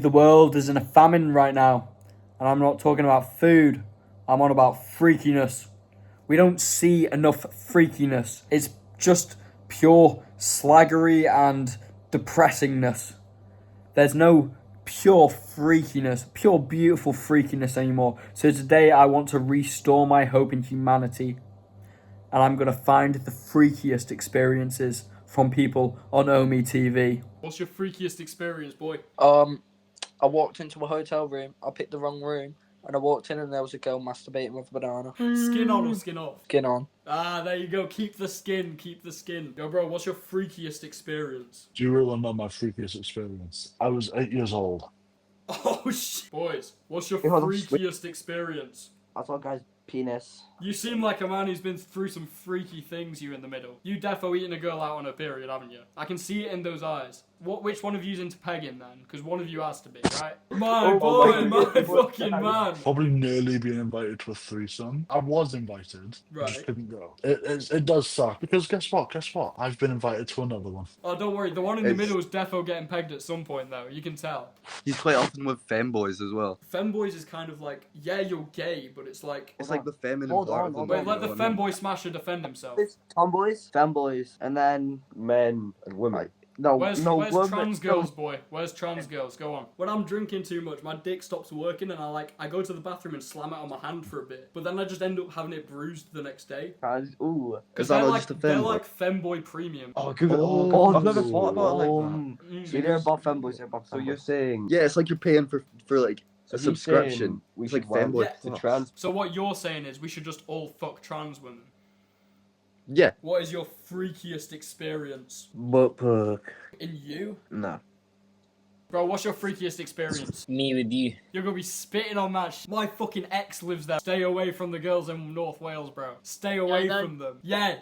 The world is in a famine right now, and I'm not talking about food, I'm on about freakiness. We don't see enough freakiness. It's just pure slaggery and depressingness. There's no pure freakiness, pure beautiful freakiness anymore. So today I want to restore my hope in humanity, and I'm gonna find the freakiest experiences from people on OmeTV. What's your freakiest experience, boy? I walked into a hotel room. I picked the wrong room, and I walked in, and there was a girl masturbating with a banana. Skin on or skin off? Skin on. Ah, there you go. Keep the skin. Keep the skin. Yo, bro, what's your freakiest experience? Do you really want to know my freakiest experience? I was 8 years old. Oh, shit. Boys, what's your Hey, hold on. freakiest experience? I saw a guy's penis. You seem like a man who's been through some freaky things, you in the middle. You defo eating a girl out on her period, haven't you? I can see it in those eyes. Which one of you's into pegging then? Because one of you has to be, right? My boy, my fucking man. Probably nearly being invited to a threesome. I was invited, I just Right. couldn't go. It does suck because guess what? I've been invited to another one. Oh, don't worry. The one in the middle is defo getting pegged at some point, though. You can tell. He's quite often with femboys as well. Femboys is kind of like, yeah, you're gay, but it's like... It's like the feminine Hold part on, of them. hold Wait, on. let the you know what I mean? femboy smasher defend himself. It's tomboys, femboys, and then Men and women. Where's women, trans girls, boy? Where's trans girls? Go on. When I'm drinking too much, my dick stops working, and I go to the bathroom and slam it on my hand for a bit. But then I just end up having it bruised the next day. Ooh. Because Is that they're not like just a they're femboy? like femboy premium. Oh, good. Oh, I've never thought about it like that. Mm. So they're above femboys, they're above So you're femboys. saying Yeah, it's like you're paying for like so a he's subscription. saying we It's should like want femboy. Yeah. to trans. So what you're saying is we should just all fuck trans women. Yeah. What is your freakiest experience? Butt plug. In you? No. Bro, what's your freakiest experience? Me with you. You're gonna be spitting on that My fucking ex lives there. Stay away from the girls in North Wales, bro. Stay away Yeah, from them. Yeah.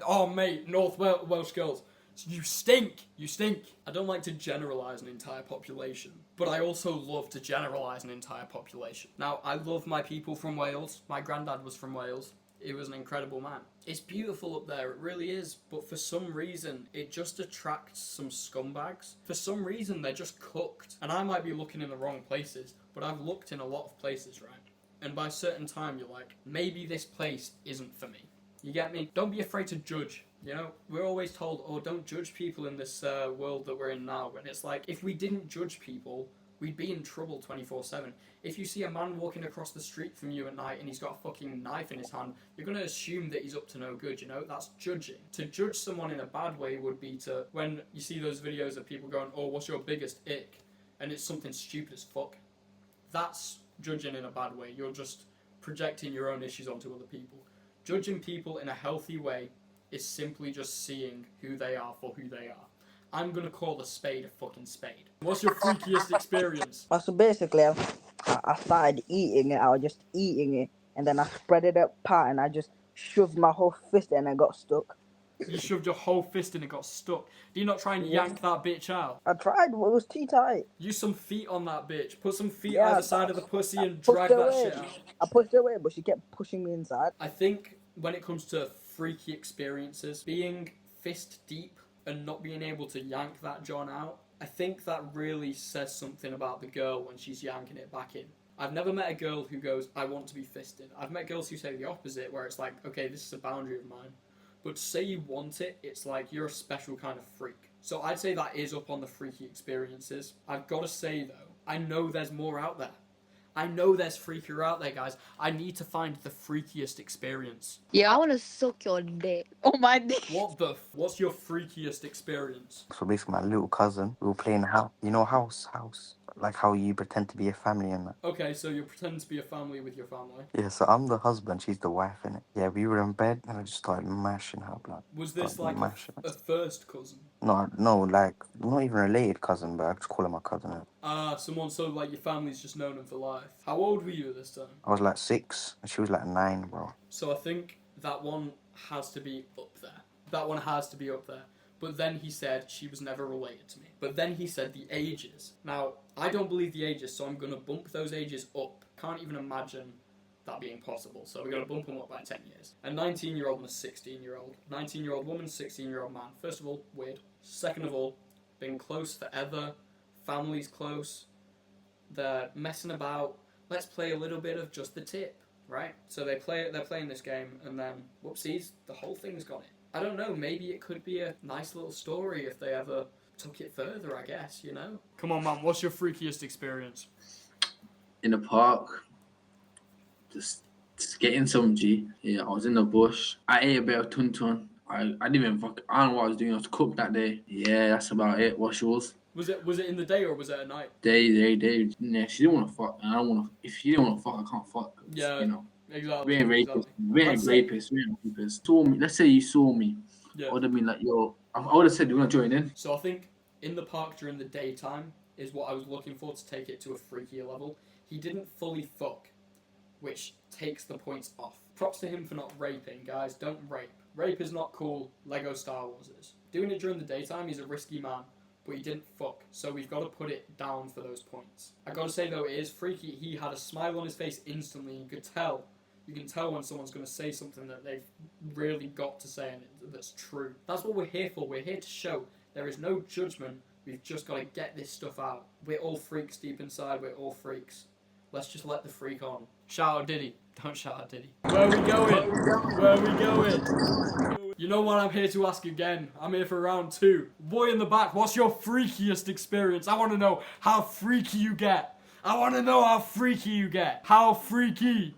Oh, mate, Welsh girls. You stink. You stink. I don't like to generalise an entire population, but I also love to generalise an entire population. Now, I love my people from Wales. My granddad was from Wales. He was an incredible man. It's beautiful up there, it really is, but for some reason, it just attracts some scumbags. For some reason, they're just cooked. And I might be looking in the wrong places, but I've looked in a lot of places, right? And by a certain time, you're like, maybe this place isn't for me. You get me? Don't be afraid to judge. You know, we're always told, oh, don't judge people in this world that we're in now. And it's like, if we didn't judge people, we'd be in trouble 24/7. If you see a man walking across the street from you at night and he's got a fucking knife in his hand, you're going to assume that he's up to no good, you know? That's judging. To judge someone in a bad way would be to, when you see those videos of people going, oh, what's your biggest ick? And it's something stupid as fuck. That's judging in a bad way. You're just projecting your own issues onto other people. Judging people in a healthy way is simply just seeing who they are for who they are. I'm gonna call a spade a fucking spade. What's your freakiest experience? So basically, I started eating it. I was just eating it, and then I spread it apart, and I just shoved my whole fist in, and I got stuck. You shoved your whole fist in and got stuck. Do you not try and yank that bitch out? I tried, but it was too tight. Use some feet on that bitch. Put some feet Yeah, either side of the pussy and pushed drag her that away. shit out. I pushed it away, but she kept pushing me inside. I think when it comes to freaky experiences, being fist deep and not being able to yank that John out, I think that really says something about the girl when she's yanking it back in. I've never met a girl who goes, I want to be fisted. I've met girls who say the opposite, where it's like, okay, this is a boundary of mine. But to say you want it, it's like you're a special kind of freak. So I'd say that is up on the freaky experiences. I've got to say, though, I know there's more out there. I know there's freakier out there, guys. I need to find the freakiest experience. Yeah, I want to suck your dick. Oh, my dick. What's your freakiest experience? So basically, my little cousin, we were playing house. You know, house. Like how you pretend to be a family and that. Okay, so you pretend to be a family with your family. Yeah, so I'm the husband, she's the wife, innit? Yeah, we were in bed and I just started mashing her blood. Was this like a first cousin? No, like, not even related cousin, but I just call her my cousin. Someone so like your family's just known him for life. How old were you at this time? I was like 6 and she was like 9, bro. So I think that one has to be up there. That one has to be up there. But then he said she was never related to me. But then he said the ages. Now, I don't believe the ages, so I'm going to bump those ages up. Can't even imagine that being possible. So we're going to bump them up by 10 years. A 19-year-old and a 16-year-old. 19-year-old woman, 16-year-old man. First of all, weird. Second of all, been close forever. Family's close. they're messing about. Let's play a little bit of just the tip, right? So they're playing this game, and then whoopsies, the whole thing's got it. I don't know. Maybe it could be a nice little story if they ever took it further. I guess, you know. Come on, man. What's your freakiest experience? In the park, just getting some G. Yeah, I was in the bush. I ate a bit of tun. I didn't even I don't know what I was doing. I was cooked that day. Yeah, that's about it. What's yours? Was it in the day or was it at night? Day. Yeah, she didn't want to fuck, and I don't want to. If she didn't want to fuck, I can't fuck. Yeah, you know. exactly. We ain't rapists. Exactly. We ain't rapists. Saw me. Let's say you saw me. Yeah. I would have been like, yo. I would have said, "Do you want to join in?" So I think in the park during the daytime is what I was looking for to take it to a freakier level. He didn't fully fuck, which takes the points off. Props to him for not raping, guys. Don't rape. Rape is not cool. Lego Star Wars is. Doing it during the daytime, he's a risky man, but he didn't fuck, so we've got to put it down for those points. I gotta say though, it is freaky. He had a smile on his face instantly. You can tell when someone's gonna say something that they've really got to say and that's true. That's what we're here for. We're here to show there is no judgment. We've just got to get this stuff out. We're all freaks deep inside. We're all freaks. Let's just let the freak on. Shout out Diddy. Don't shout out Diddy. Where are we going? Where are we going? You know what I'm here to ask again. I'm here for round 2. Boy in the back, what's your freakiest experience? I want to know how freaky you get. I want to know how freaky you get. How freaky?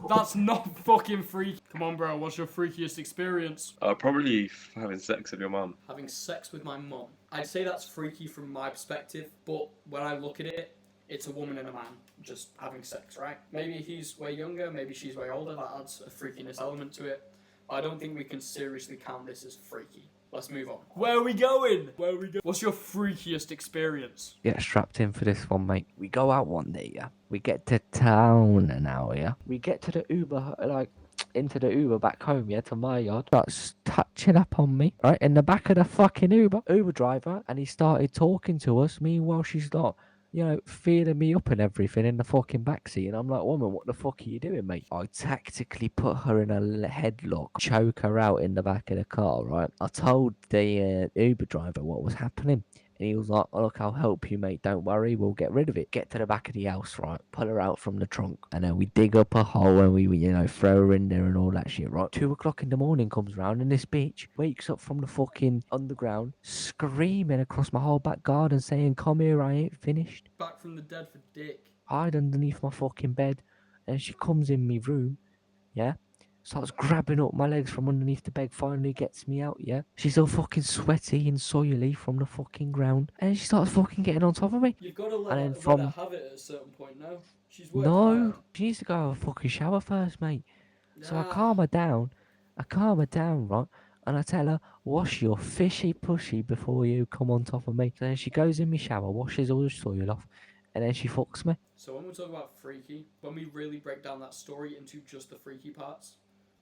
That's not fucking freaky. Come on, bro. What's your freakiest experience? Probably having sex with your mum. Having sex with my mum. I'd say that's freaky from my perspective, but when I look at it, it's a woman and a man just having sex, right? Maybe he's way younger, maybe she's way older. That adds a freakiness element to it. I don't think we can seriously count this as freaky. Let's move on. Where are we going? What's your freakiest experience? Get strapped in for this one, mate. We go out one day, yeah? We get to town now, yeah? We get to the Uber, into the Uber back home, yeah, to my yard. Starts touching up on me, right? In the back of the fucking Uber driver, and he started talking to us. Meanwhile, she's like, feeling me up and everything in the fucking backseat. And I'm like, woman, what the fuck are you doing, mate? I tactically put her in a headlock, choke her out in the back of the car, right? I told the Uber driver what was happening. And he was like, oh, look, I'll help you, mate. Don't worry. We'll get rid of it. Get to the back of the house, right? Pull her out from the trunk. And then we dig up a hole and we throw her in there and all that shit, right? 2 o'clock in the morning comes round and this bitch wakes up from the fucking underground, screaming across my whole back garden saying, come here, I ain't finished. Back from the dead for dick. Hide underneath my fucking bed. And she comes in my room, yeah? Starts grabbing up my legs from underneath the bed, finally gets me out, yeah? She's all fucking sweaty and soily from the fucking ground. And she starts fucking getting on top of me. You've got to let and her have it at a certain point, no? She's worked No, hard. she needs to go have a fucking shower first, mate. So I Nah. calm her down, right? And I tell her, wash your fishy pushy before you come on top of me. So then she goes in my shower, washes all the soil off, and then she fucks me. So when we talk about freaky, when we really break down that story into just the freaky parts,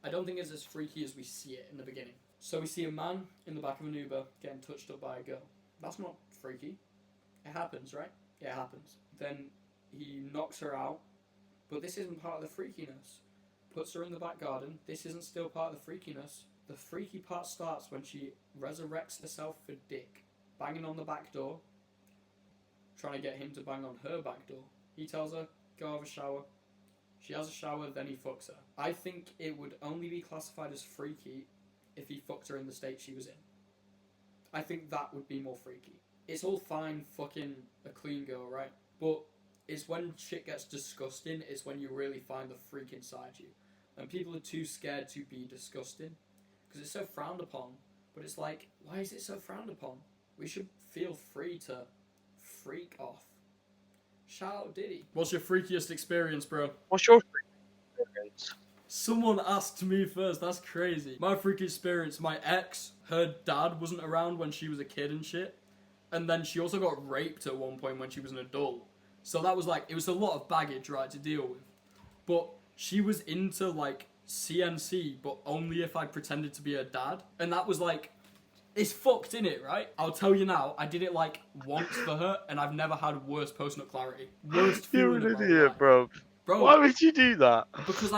I don't think it's as freaky as we see it in the beginning. So we see a man in the back of an Uber getting touched up by a girl. That's not freaky. It happens, right? Yeah, it happens. Then he knocks her out, but this isn't part of the freakiness. Puts her in the back garden. This isn't still part of the freakiness. The freaky part starts when she resurrects herself for dick, banging on the back door, trying to get him to bang on her back door. He tells her, go have a shower. She has a shower, then he fucks her. I think it would only be classified as freaky if he fucked her in the state she was in. I think that would be more freaky. It's all fine fucking a clean girl, right? But it's when shit gets disgusting, it's when you really find the freak inside you. And people are too scared to be disgusting. Because it's so frowned upon. But it's like, why is it so frowned upon? We should feel free to freak off. Shout out Diddy. What's your freakiest experience, bro? What's your freakiest experience? Someone asked me first, that's crazy. My freaky experience, my ex, her dad wasn't around when she was a kid and shit. And then she also got raped at one point when she was an adult. So that was like, it was a lot of baggage, right, to deal with. But she was into like CNC, but only if I pretended to be her dad. And that was like, it's fucked, innit, right? I'll tell you now, I did it like once for her, and I've never had worse post-nut clarity. Worst feeling You're an of my idiot, life. bro. Bro. Why would you do that? Because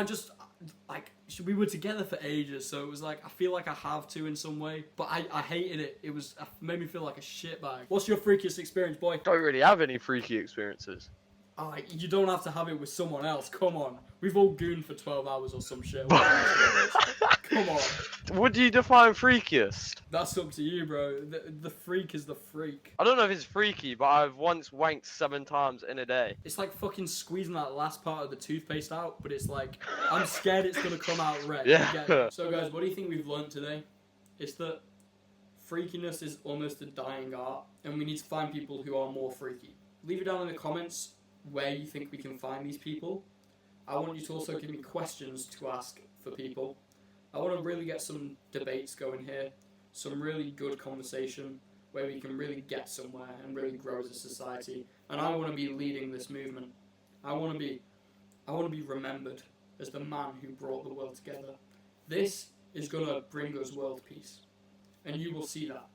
like we were together for ages, so it was like I feel like I have to in some way, but I hated it. It made me feel like a shitbag. What's your freakiest experience, boy? Don't really have any freaky experiences. You don't have to have it with someone else. Come on, we've all gooned for 12 hours or some shit. Come on. Would you define freakiest? That's up to you, bro. The freak is the freak. I don't know if it's freaky, but I've once wanked 7 times in a day. It's like fucking squeezing that last part of the toothpaste out, but it's like, I'm scared it's gonna come out red. Yeah. So guys, what do you think we've learned today? It's that freakiness is almost a dying art, and we need to find people who are more freaky. Leave it down in the comments where you think we can find these people. I want you to also give me questions to ask for people. I want to really get some debates going here, some really good conversation where we can really get somewhere and really grow as a society. And I want to be leading this movement. I want to be remembered as the man who brought the world together. This is going to bring us world peace. And you will see that.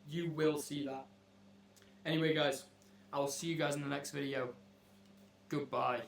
You will see that. Anyway guys, I will see you guys in the next video. Goodbye.